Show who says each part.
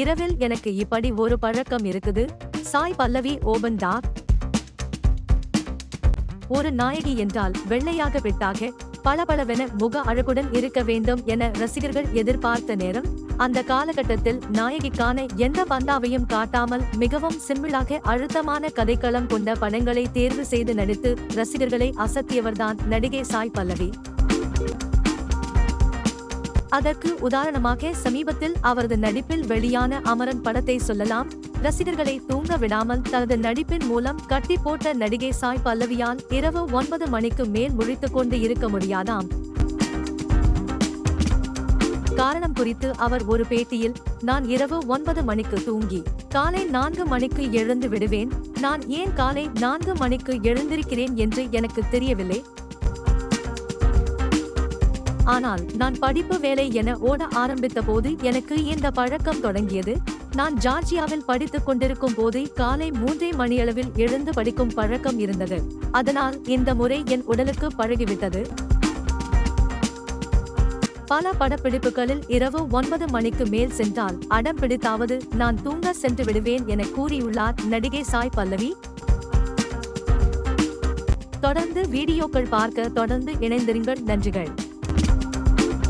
Speaker 1: இரவில் எனக்கு இப்படி ஒரு பழக்கம் இருக்குது. Sai Pallavi open talk. ஒரு நாயகி என்றால் வெள்ளையாக வெட்டாக பளபளவென முக அழகுடன் இருக்க வேண்டும் என ரசிகர்கள் எதிர்பார்த்த நேரம். அந்த காலகட்டத்தில் நாயகிக்கான எந்த பந்தாவையும் காட்டாமல் மிகவும் சிம்பிளாக அழுத்தமான கதைக்களம் கொண்ட படங்களை தேர்வு செய்து நடித்து ரசிகர்களை அசத்தியவர்தான் நடிகை சாய் பல்லவி. அதற்கு உதாரணமாக சமீபத்தில் அவரது நடிப்பில் வெளியான அமரன் படத்தை சொல்லலாம். ரசிகர்களை தூங்க விடாமல் தனது நடிப்பின் மூலம் கட்டி போட்ட நடிகை சாய் பல்லவியால் இரவு 9 மணிக்கு மேல் முழித்துக் கொண்டு இருக்க முடியாதாம். காரணம் குறித்து அவர் ஒரு பேட்டியில், நான் இரவு 9 மணிக்கு தூங்கி காலை 4 மணிக்கு எழுந்து விடுவேன். நான் ஏன் காலை 4 மணிக்கு எழுந்திருக்கிறேன் என்று எனக்கு தெரியவில்லை. ஆனால் நான் படிப்பு வேலை என ஓட ஆரம்பித்த போது எனக்கு இந்த பழக்கம் தொடங்கியது. நான் ஜார்ஜியாவில் படித்துக் கொண்டிருக்கும் போது காலை 3 மணியளவில் எழுந்து படிக்கும் பழக்கம் இருந்தது. அதனால் இந்த முறை என் உடலுக்கு பழகிவிட்டது. பல படப்பிடிப்புகளில் இரவு 9 மணிக்கு மேல் சென்றால் அடம் பிடித்தாவது நான் தூங்க சென்று விடுவேன் என கூறியுள்ளார் நடிகை சாய் பல்லவி. தொடர்ந்து வீடியோக்கள் பார்க்க தொடர்ந்து இணைந்திருங்கள். நன்றிகள்.